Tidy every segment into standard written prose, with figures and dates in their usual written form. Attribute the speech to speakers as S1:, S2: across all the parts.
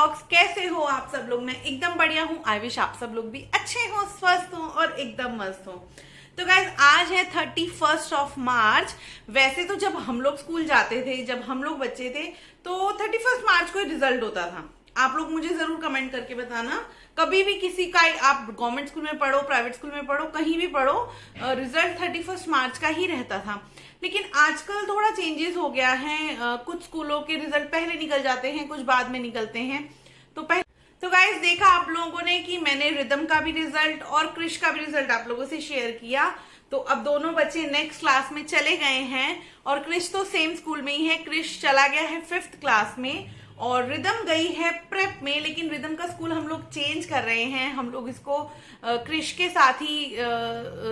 S1: Vlogs. कैसे हो आप सब लोग? मैं एकदम बढ़िया हूँ। आई विश आप सब लोग भी अच्छे हो, स्वस्थ हो और एकदम मस्त हो। तो गाइज आज है 31 मार्च। वैसे तो जब हम लोग स्कूल जाते थे, जब हम लोग बच्चे थे, तो 31 मार्च को रिजल्ट होता था। आप लोग मुझे जरूर कमेंट करके बताना, कभी भी किसी का, आप गवर्नमेंट स्कूल में पढ़ो, प्राइवेट स्कूल में पढ़ो, कहीं भी पढ़ो, रिजल्ट 31 मार्च का ही रहता था। लेकिन आजकल थोड़ा चेंजेस हो गया है। कुछ स्कूलों के रिजल्ट पहले निकल जाते हैं, कुछ बाद में निकलते हैं। तो गाइस देखा आप लोगों ने कि मैंने रिदम का भी रिजल्ट और क्रिश का भी रिजल्ट आप लोगों से शेयर किया। तो अब दोनों बच्चे नेक्स्ट क्लास में चले गए हैं और क्रिश तो सेम स्कूल में ही है। क्रिश चला गया है 5th क्लास में और रिदम गई है प्रेप में। लेकिन रिदम का स्कूल हम लोग चेंज कर रहे हैं, हम लोग इसको क्रिश के साथ ही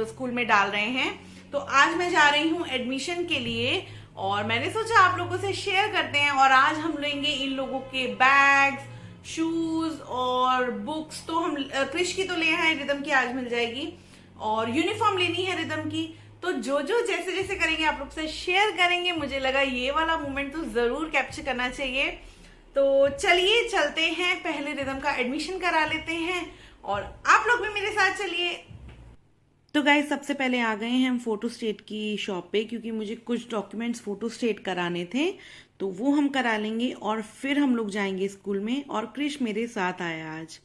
S1: स्कूल में डाल रहे हैं। तो आज मैं जा रही हूँ एडमिशन के लिए और मैंने सोचा आप लोगों से शेयर करते हैं। और आज हम लेंगे इन लोगों के बैग्स, शूज और बुक्स। तो हम क्रिश की तो ले आए, रिदम की आज मिल जाएगी। और यूनिफॉर्म लेनी है रिदम की। तो जो जो जैसे जैसे करेंगे आप लोग से शेयर करेंगे। मुझे लगा ये वाला मोमेंट तो जरूर कैप्चर करना चाहिए। तो चलिए चलते हैं, पहले रिदम का एडमिशन करा लेते हैं और आप लोग भी मेरे साथ चलिए। तो गाइस सबसे पहले आ गए हैं हम फोटो स्टेट की शॉप पे, क्योंकि मुझे कुछ डॉक्यूमेंट्स फोटो स्टेट कराने थे। तो वो हम करा लेंगे और फिर हम लोग जाएंगे स्कूल में। और क्रिश मेरे साथ आया आज।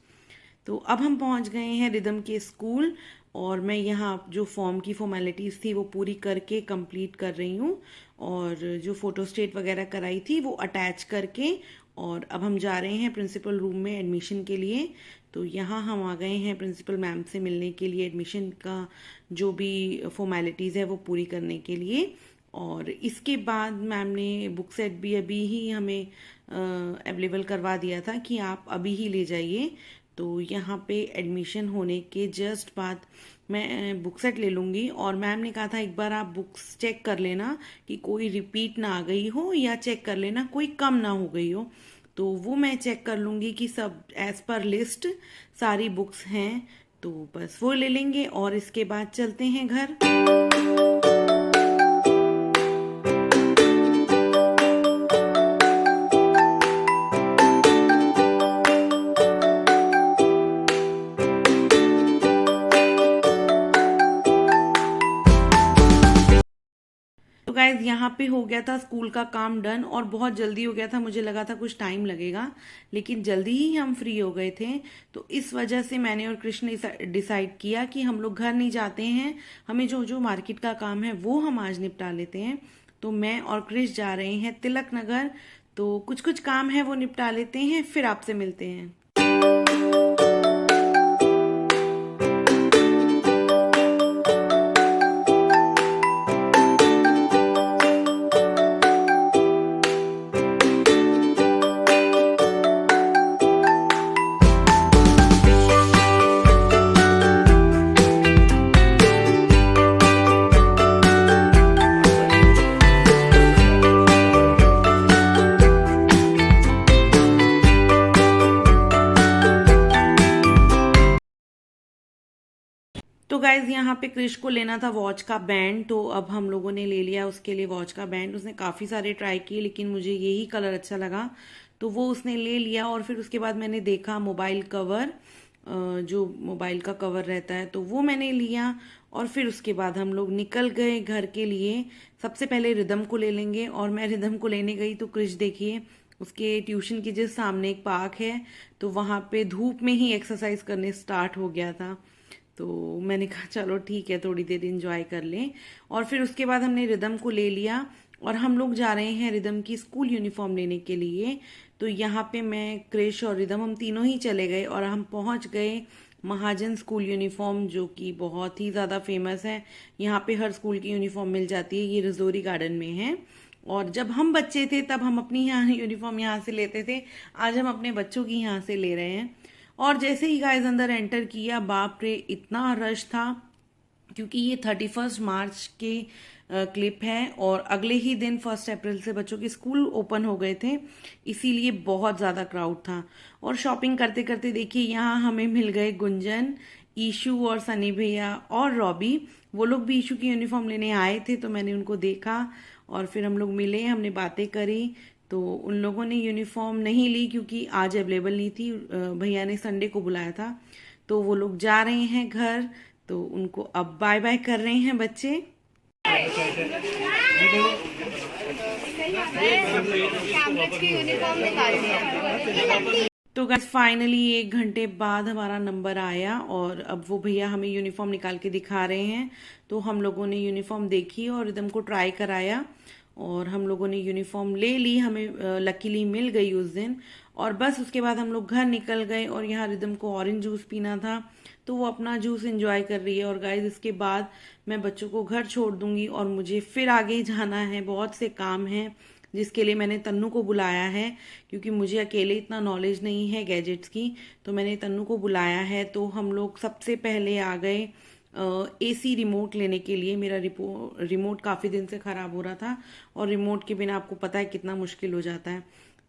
S1: तो अब हम पहुंच गए हैं रिदम के स्कूल और मैं यहाँ जो फॉर्म की फॉर्मेलिटीज थी वो पूरी करके कंप्लीट कर रही हूँ। और जो फोटो स्टेट वगैरह कराई थी वो अटैच करके, और अब हम जा रहे हैं प्रिंसिपल रूम में एडमिशन के लिए। तो यहाँ हम आ गए हैं प्रिंसिपल मैम से मिलने के लिए, एडमिशन का जो भी फॉर्मेलिटीज़ है वो पूरी करने के लिए। और इसके बाद मैम ने बुक सेट भी अभी ही हमें अवेलेबल करवा दिया था कि आप अभी ही ले जाइए। तो यहाँ पे एडमिशन होने के जस्ट बाद मैं बुक सेट ले लूँगी। और मैम ने कहा था एक बार आप बुक्स चेक कर लेना कि कोई रिपीट ना आ गई हो, या चेक कर लेना कोई कम ना हो गई हो। तो वो मैं चेक कर लूँगी कि सब एज पर लिस्ट सारी बुक्स हैं। तो बस वो ले लेंगे और इसके बाद चलते हैं घर। तो गाइज यहाँ पे हो गया था स्कूल का काम डन और बहुत जल्दी हो गया था। मुझे लगा था कुछ टाइम लगेगा, लेकिन जल्दी ही हम फ्री हो गए थे। तो इस वजह से मैंने और कृष्ण ने डिसाइड किया कि हम लोग घर नहीं जाते हैं, हमें जो जो मार्केट का काम है वो हम आज निपटा लेते हैं। तो मैं और कृष्ण जा रहे हैं तिलक नगर। तो कुछ कुछ काम है वो निपटा लेते हैं, फिर आपसे मिलते हैं। तो गाइज यहाँ पे क्रिश को लेना था वॉच का बैंड। तो अब हम लोगों ने ले लिया उसके लिए वॉच का बैंड। उसने काफ़ी सारे ट्राई किए लेकिन मुझे यही कलर अच्छा लगा, तो वो उसने ले लिया। और फिर उसके बाद मैंने देखा मोबाइल कवर, जो मोबाइल का कवर रहता है, तो वो मैंने लिया। और फिर उसके बाद हम लोग निकल गए घर के लिए। सबसे पहले रिदम को ले लेंगे और मैं रिदम को लेने गई तो क्रिश देखिए, उसके ट्यूशन के जिस सामने एक पार्क है, तो वहाँ पे धूप में ही एक्सरसाइज करने स्टार्ट हो गया था। तो मैंने कहा चलो ठीक है, थोड़ी देर एंजॉय कर लें। और फिर उसके बाद हमने रिदम को ले लिया और हम लोग जा रहे हैं रिदम की स्कूल यूनिफॉर्म लेने के लिए। तो यहाँ पे मैं, क्रिश और रिदम हम तीनों ही चले गए और हम पहुँच गए महाजन स्कूल यूनिफॉर्म, जो कि बहुत ही ज़्यादा फेमस है। यहाँ पे हर स्कूल की यूनिफॉर्म मिल जाती है। ये रजौरी गार्डन में है। और जब हम बच्चे थे तब हम अपनी यहाँ यूनिफॉर्म यहाँ से लेते थे, आज हम अपने बच्चों की यहाँ से ले रहे हैं। और जैसे ही गाइस अंदर एंटर किया, बाप रे इतना रश था, क्योंकि ये 31 मार्च के क्लिप है और अगले ही दिन 1 अप्रैल से बच्चों के स्कूल ओपन हो गए थे, इसीलिए बहुत ज़्यादा क्राउड था। और शॉपिंग करते करते देखिए यहाँ हमें मिल गए गुंजन, ईशू और सनी भैया और रॉबी। वो लोग भी ईशू की यूनिफॉर्म लेने आए थे, तो मैंने उनको देखा और फिर हम लोग मिले, हमने बातें करी। तो उन लोगों ने यूनिफॉर्म नहीं ली क्योंकि आज अवेलेबल नहीं थी। भैया ने संडे को बुलाया था, तो वो लोग जा रहे हैं घर। तो उनको अब बाय बाय कर रहे हैं बच्चे। तो गाइस फाइनली 1 घंटे बाद हमारा नंबर आया और अब वो भैया हमें यूनिफॉर्म निकाल के दिखा रहे हैं। तो हम लोगों ने यूनिफॉर्म देखी और रिदम को ट्राई कराया और हम लोगों ने यूनिफॉर्म ले ली। हमें लकीली मिल गई उस दिन। और बस उसके बाद हम लोग घर निकल गए और यहाँ रिदम को ऑरेंज जूस पीना था, तो वो अपना जूस एंजॉय कर रही है। और गाइस इसके बाद मैं बच्चों को घर छोड़ दूंगी और मुझे फिर आगे जाना है, बहुत से काम हैं जिसके लिए मैंने तन्नू को बुलाया है, क्योंकि मुझे अकेले इतना नॉलेज नहीं है गैजेट्स की। तो मैंने तन्नू को बुलाया है। तो हम लोग सबसे पहले आ गए एसी रिमोट लेने के लिए। मेरा रिमोट काफ़ी दिन से ख़राब हो रहा था और रिमोट के बिना आपको पता है कितना मुश्किल हो जाता है।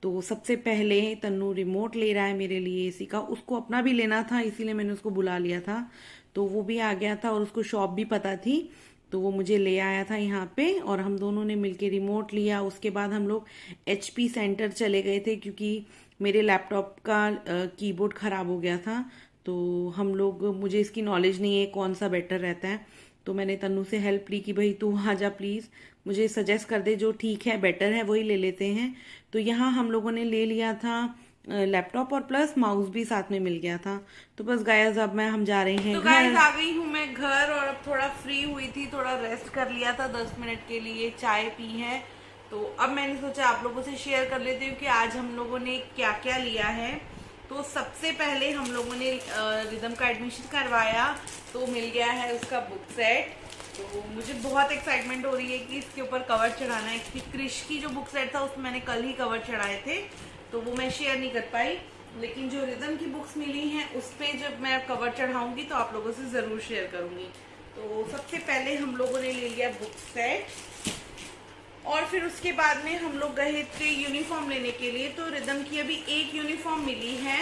S1: तो सबसे पहले तन्नू रिमोट ले रहा है मेरे लिए एसी का। उसको अपना भी लेना था, इसीलिए मैंने उसको बुला लिया था। तो वो भी आ गया था और उसको शॉप भी पता थी, तो वो मुझे ले आया था यहाँ पे और हम दोनों ने मिलके रिमोट लिया। उसके बाद हम लोग HP सेंटर चले गए थे क्योंकि मेरे लैपटॉप का कीबोर्ड खराब हो गया था। तो हम लोग, मुझे इसकी नॉलेज नहीं है कौन सा बेटर रहता है, तो मैंने तन्नू से हेल्प ली कि भाई तू वहाँ जा प्लीज़, मुझे सजेस्ट कर दे जो ठीक है बेटर है वही ले लेते हैं। तो यहाँ हम लोगों ने ले लिया था लैपटॉप और प्लस माउस भी साथ में मिल गया था। तो बस गाइस अब हम जा रहे हैं
S2: तो गाइस आ गई हूँ मैं घर और अब थोड़ा फ्री हुई थी, थोड़ा रेस्ट कर लिया था 10 मिनट के लिए, चाय पी है। तो अब मैंने सोचा आप लोगों से शेयर कर लेती हूँ कि आज हम लोगों ने क्या क्या लिया है। तो सबसे पहले हम लोगों ने रिदम का एडमिशन करवाया, तो मिल गया है उसका बुक सेट। तो मुझे बहुत एक्साइटमेंट हो रही है कि इसके ऊपर कवर चढ़ाना है, क्योंकि क्रिश की जो बुक सेट था उसमें मैंने कल ही कवर चढ़ाए थे, तो वो मैं शेयर नहीं कर पाई। लेकिन जो रिदम की बुक्स मिली हैं उस पर जब मैं कवर चढ़ाऊंगी तो आप लोगों से ज़रूर शेयर करूंगी। तो सबसे पहले हम लोगों ने ले लिया बुक सेट और फिर उसके बाद में हम लोग गए थे यूनिफॉर्म लेने के लिए। तो रिदम की अभी एक यूनिफॉर्म मिली है,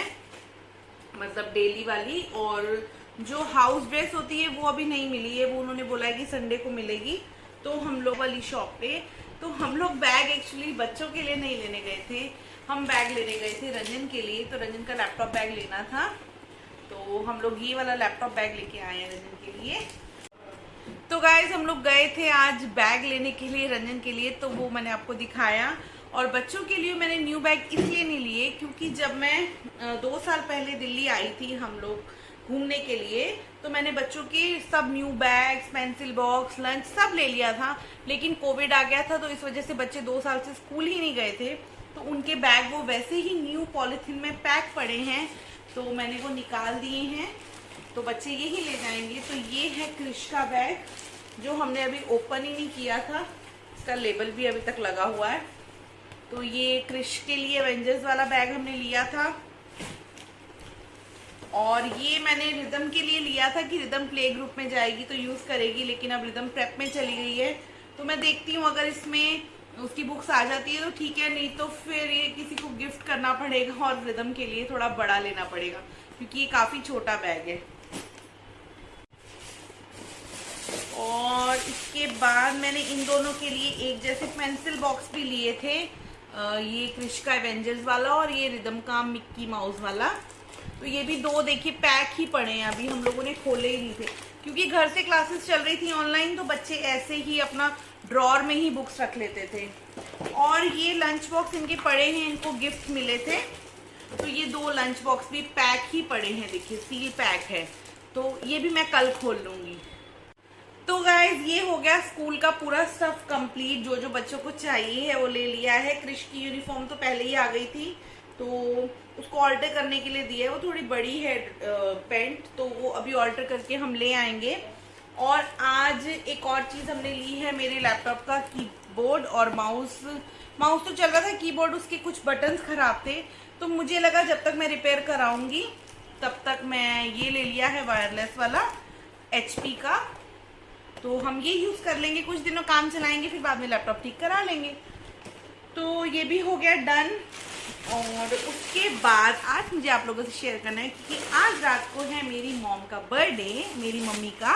S2: मतलब डेली वाली, और जो हाउस ड्रेस होती है वो अभी नहीं मिली है, वो उन्होंने बोला है कि संडे को मिलेगी। तो हम लोग वाली शॉप पे, तो हम लोग बैग एक्चुअली बच्चों के लिए नहीं लेने गए थे, हम बैग लेने गए थे रंजन के लिए। तो रंजन का लैपटॉप बैग लेना था, तो हम लोग ये वाला लैपटॉप बैग लेके आए हैं रंजन के लिए। तो गाइज हम लोग गए थे आज बैग लेने के लिए रंजन के लिए, तो वो मैंने आपको दिखाया। और बच्चों के लिए मैंने न्यू बैग इसलिए नहीं लिए क्योंकि जब मैं 2 साल पहले दिल्ली आई थी हम लोग घूमने के लिए, तो मैंने बच्चों के सब new bags, pencil box, lunch सब ले लिया था। लेकिन कोविड आ गया था, तो इस वजह से बच्चे 2 साल से स्कूल ही नहीं गए थे, तो उनके बैग वो वैसे ही न्यू पॉलिथीन में पैक पड़े हैं, तो मैंने वो निकाल दिए हैं। तो बच्चे यही ले जाएंगे। तो ये है क्रिश का बैग जो हमने अभी ओपन ही नहीं किया था, इसका लेबल भी अभी तक लगा हुआ है। तो ये क्रिश के लिए एवेंजर्स वाला बैग हमने लिया था। और ये मैंने रिदम के लिए लिया था कि रिदम प्ले ग्रुप में जाएगी तो यूज करेगी, लेकिन अब रिदम प्रेप में चली गई है। तो मैं देखती हूँ अगर इसमें उसकी बुक्स आ जाती है तो ठीक है, नहीं तो फिर ये किसी को गिफ्ट करना पड़ेगा और रिदम के लिए थोड़ा बड़ा लेना पड़ेगा क्योंकि ये काफी छोटा बैग है। और इसके बाद मैंने इन दोनों के लिए एक जैसे पेंसिल बॉक्स भी लिए थे, ये क्रिश का एवेंजर्स वाला और ये रिदम का मिक्की माउस वाला। तो ये भी 2 देखिए पैक ही पड़े हैं, अभी हम लोगों ने खोले ही नहीं थे क्योंकि घर से क्लासेस चल रही थी ऑनलाइन, तो बच्चे ऐसे ही अपना ड्रॉर में ही बुक्स रख लेते थे। और ये लंच बॉक्स इनके पड़े हैं, इनको गिफ्ट मिले थे, तो ये 2 लंच बॉक्स भी पैक ही पड़े हैं, देखिए सील पैक है, तो ये भी मैं कल खोल लूंगी। तो गाइज ये हो गया स्कूल का पूरा स्टफ कंप्लीट, जो जो बच्चों को चाहिए है वो ले लिया है। क्रिश की यूनिफॉर्म तो पहले ही आ गई थी, तो उसको ऑल्टर करने के लिए दिया है, वो थोड़ी बड़ी है पैंट, तो वो अभी ऑल्टर करके हम ले आएंगे। और आज एक और चीज हमने ली है, मेरे लैपटॉप का कीबोर्ड और माउस तो चल रहा था, कीबोर्ड उसके कुछ बटन्स खराब थे, तो मुझे लगा जब तक मैं रिपेयर कराऊंगी तब तक मैं ये ले लिया है वायरलेस वाला HP का, तो हम ये यूज कर लेंगे, कुछ दिनों काम चलाएंगे, फिर बाद में लैपटॉप ठीक करा लेंगे। तो ये भी हो गया डन। और उसके बाद आज मुझे आप लोगों से शेयर करना है कि आज रात को है मेरी मॉम का बर्थडे, मेरी मम्मी का,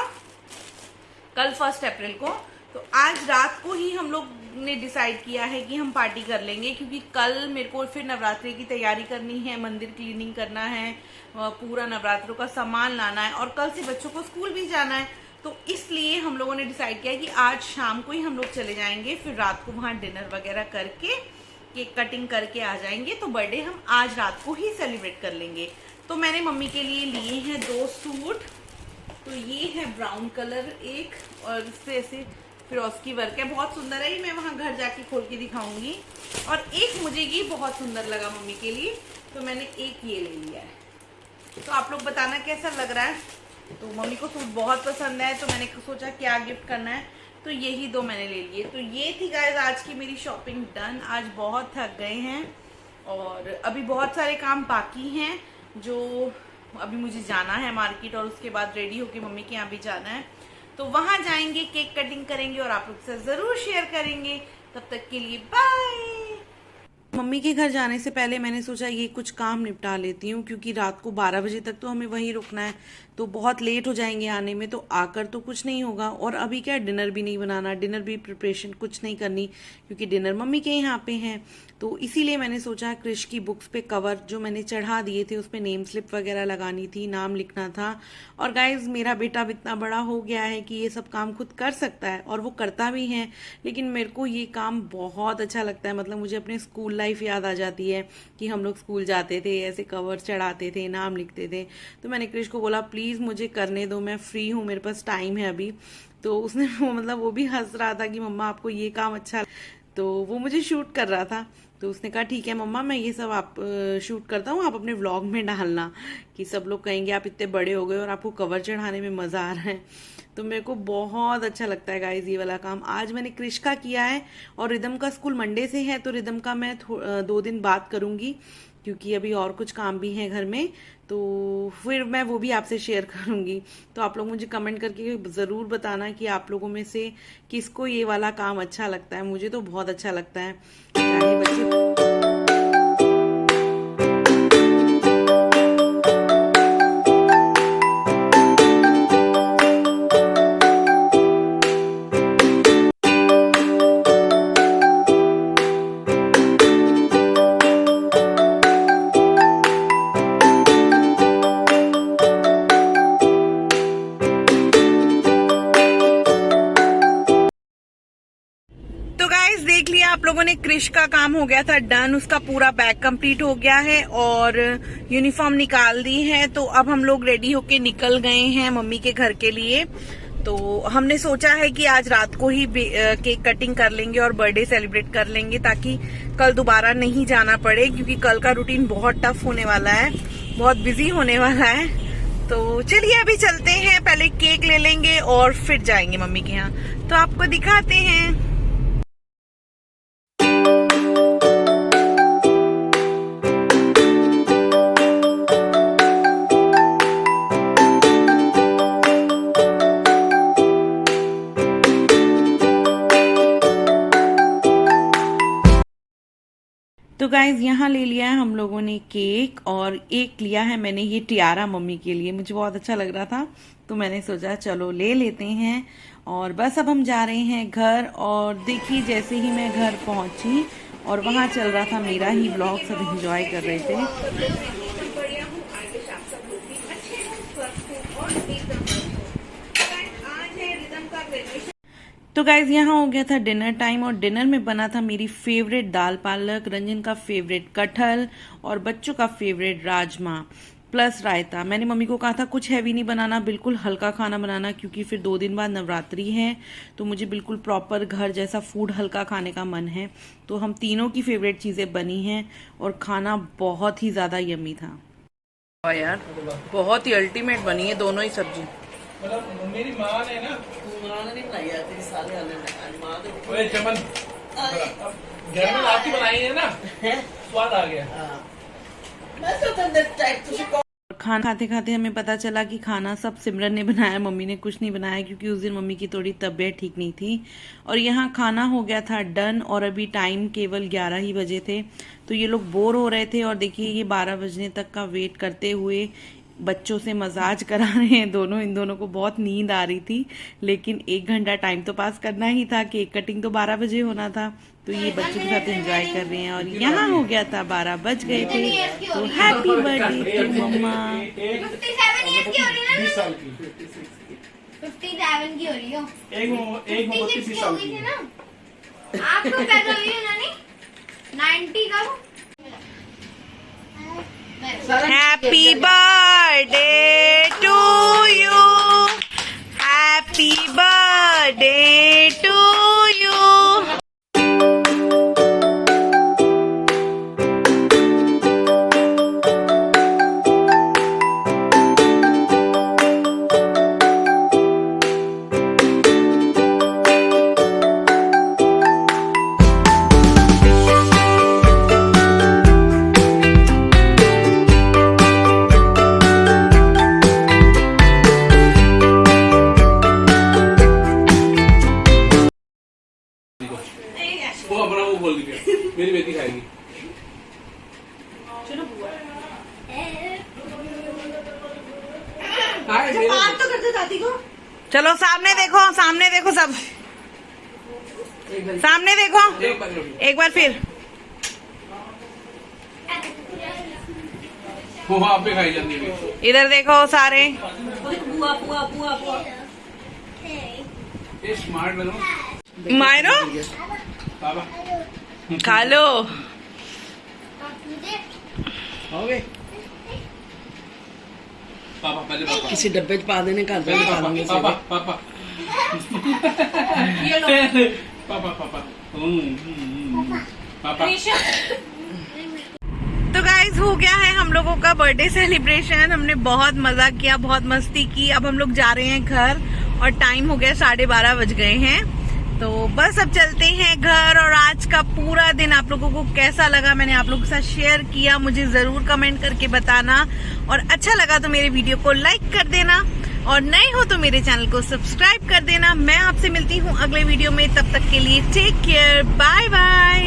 S2: कल 1 अप्रैल को। तो आज रात को ही हम लोग ने डिसाइड किया है कि हम पार्टी कर लेंगे, क्योंकि कल मेरे को फिर नवरात्रि की तैयारी करनी है, मंदिर क्लीनिंग करना है, पूरा नवरात्रों का सामान लाना है और कल से बच्चों को स्कूल भी जाना है। तो इसलिए हम लोगों ने डिसाइड किया कि आज शाम को ही हम लोग चले जाएंगे, फिर रात को वहाँ डिनर वगैरह करके केक कटिंग करके आ जाएंगे। तो बर्थडे हम आज रात को ही सेलिब्रेट कर लेंगे। तो मैंने मम्मी के लिए लिए हैं 2 सूट। तो ये है ब्राउन कलर एक, और इससे ऐसे फिरोस्की वर्क है, बहुत सुंदर है। ये मैं वहाँ घर जाके खोल के दिखाऊंगी। और एक मुझे ये बहुत सुंदर लगा मम्मी के लिए, तो मैंने एक ये ले लिया है। तो आप लोग बताना कैसा लग रहा है। तो मम्मी को सूट बहुत पसंद है, तो मैंने सोचा क्या गिफ्ट करना है, तो यही 2 मैंने ले लिए। तो ये थी गाइस आज की मेरी शॉपिंग डन। आज बहुत थक गए हैं और अभी बहुत सारे काम बाकी हैं, जो अभी मुझे जाना है मार्केट और उसके बाद रेडी होके मम्मी के यहाँ भी जाना है। तो वहां जाएंगे, केक कटिंग करेंगे और आप लोग से जरूर शेयर करेंगे। तब तक के लिए बाय।
S1: मम्मी के घर जाने से पहले मैंने सोचा ये कुछ काम निपटा लेती हूँ, क्योंकि रात को 12 बजे तक तो हमें वहीं रुकना है, तो बहुत लेट हो जाएंगे आने में। तो आकर तो कुछ नहीं होगा, और अभी क्या डिनर भी नहीं बनाना, डिनर भी प्रिपरेशन कुछ नहीं करनी, क्योंकि डिनर मम्मी के यहाँ पे है। तो इसीलिए मैंने सोचा क्रिश की बुक्स पे कवर जो मैंने चढ़ा दिए थे उस पे नेम स्लिप वगैरह लगानी थी, नाम लिखना था। और गाइज मेरा बेटा अब इतना बड़ा हो गया है कि ये सब काम खुद कर सकता है और वो करता भी है, लेकिन मेरे को ये काम बहुत अच्छा लगता है। मतलब मुझे अपने स्कूल लाइफ याद आ जाती है कि हम लोग स्कूल जाते थे, ऐसे कवर चढ़ाते थे, नाम लिखते थे। तो मैंने क्रिश को बोला प्लीज मुझे करने दो, मैं फ्री हूँ, मेरे पास टाइम है अभी। तो उसने मतलब वो भी हंस रहा था कि मम्मा आपको ये काम अच्छा, तो वो मुझे शूट कर रहा था। तो उसने कहा ठीक है मम्मा मैं ये सब आप शूट करता हूँ, आप अपने व्लॉग में डालना, कि सब लोग कहेंगे आप इतने बड़े हो गए और आपको कवर चढ़ाने में मजा आ रहा है। तो मेरे को बहुत अच्छा लगता है गाइज ये वाला काम। आज मैंने क्रिश का किया है और रिदम का स्कूल मंडे से है, तो रिदम का मैं 2 दिन बाद करूंगी, क्योंकि अभी और कुछ काम भी है घर में, तो फिर मैं वो भी आपसे शेयर करूंगी। तो आप लोग मुझे कमेंट करके ज़रूर बताना कि आप लोगों में से किसको ये वाला काम अच्छा लगता है। मुझे तो बहुत अच्छा लगता है, चाहे बच्चे।
S2: देख लिया आप लोगों ने, क्रिश का काम हो गया था डन, उसका पूरा बैग कंप्लीट हो गया है और यूनिफॉर्म निकाल दी है। तो अब हम लोग रेडी होके निकल गए हैं मम्मी के घर के लिए। तो हमने सोचा है कि आज रात को ही केक कटिंग कर लेंगे और बर्थडे सेलिब्रेट कर लेंगे, ताकि कल दोबारा नहीं जाना पड़े, क्योंकि कल का रूटीन बहुत टफ होने वाला है, बहुत बिजी होने वाला है। तो चलिए अभी चलते हैं, पहले केक ले लेंगे और फिर जाएंगे मम्मी के यहाँ। तो आपको दिखाते हैं।
S1: तो गाइज यहाँ ले लिया है हम लोगों ने केक, और एक लिया है मैंने ये टियारा मम्मी के लिए, मुझे बहुत अच्छा लग रहा था तो मैंने सोचा चलो ले लेते हैं। और बस अब हम जा रहे हैं घर। और देखिए जैसे ही मैं घर पहुंची और वहाँ चल रहा था मेरा ही व्लॉग, सब एंजॉय कर रहे थे। तो गाइज यहाँ हो गया था डिनर टाइम, और डिनर में बना था मेरी फेवरेट दाल पालक, रंजन का फेवरेट कटहल और बच्चों का फेवरेट राजमा प्लस रायता। मैंने मम्मी को कहा था कुछ हैवी नहीं बनाना, बिल्कुल हल्का खाना बनाना, क्योंकि फिर 2 दिन बाद नवरात्रि है, तो मुझे बिल्कुल प्रॉपर घर जैसा फूड हल्का खाने का मन है। तो हम तीनों की फेवरेट चीजें बनी हैं और खाना बहुत ही ज्यादा यम्मी था।
S2: यार बहुत ही अल्टीमेट बनी है दोनों ही सब्जी।
S3: मतलब मेरी माँ ने ना
S4: नहीं बनाई आती साले वाले ने माँ तो
S3: ओए चमन घर में आपकी बनाई है ना, स्वाद आ गया।
S4: मैं तो अंदर टाइप तुझे
S1: खाना खाते खाते हमें पता चला कि खाना सब सिमरन ने बनाया, मम्मी ने कुछ नहीं बनाया, क्योंकि उस दिन मम्मी की थोड़ी तबीयत ठीक नहीं थी। और यहाँ खाना हो गया था डन, और अभी टाइम केवल 11 ही बजे थे। तो ये लोग बोर हो रहे थे, और देखिए ये 12 बजने तक का वेट करते हुए बच्चों से मजाज करा रहे हैं दोनों। इन दोनों को बहुत नींद आ रही थी, लेकिन 1 घंटा टाइम तो पास करना ही था। केक कटिंग तो 12 बजे होना था, तो ये बच्चों के साथ एंजॉय कर रहे हैं। और यहाँ हो गया था 12 बज गए थे। तो happy birthday to mama.
S5: 57 years की हो रही है
S3: 20
S5: ना?
S3: साल की
S5: 57 की हो रही हो।
S3: एक
S5: 56
S3: 32
S5: की हो
S3: साल
S5: गई
S3: की
S5: थी ना? आपको पैदा हुई है नानी? 90 का?
S1: Happy birthday to you, happy birthday to you.
S3: वो अपना वो बोल दिया मेरी बेटी खाएगी।
S2: बात तो करते दादी को।
S1: चलो सामने देखो, सामने देखो, सब सामने देखो एक बार फिर।
S3: वो आप पे खाई जाती है।
S1: इधर देखो सारे।
S2: बुआ बुआ बुआ बुआ।
S3: ये स्मार्ट बनो
S1: मायरो
S3: पापा।
S1: खा लो।
S4: हो गए
S3: पापा पहले पापा
S4: किसी डब्बे च पा देने घर पे खा लेंगे
S3: पापा पापा
S2: ये लो।
S3: पापा पापा पापा।
S1: तो गाइज हो गया है हम लोगों का बर्थडे सेलिब्रेशन। हमने बहुत मजा किया, बहुत मस्ती की। अब हम लोग जा रहे हैं घर और टाइम हो गया 12:30 बज गए हैं। तो बस अब चलते हैं घर। और आज का पूरा दिन आप लोगों को कैसा लगा मैंने आप लोगों के साथ शेयर किया, मुझे जरूर कमेंट करके बताना। और अच्छा लगा तो मेरे वीडियो को लाइक कर देना, और नए हो तो मेरे चैनल को सब्सक्राइब कर देना। मैं आपसे मिलती हूँ अगले वीडियो में, तब तक के लिए टेक केयर, बाय बाय।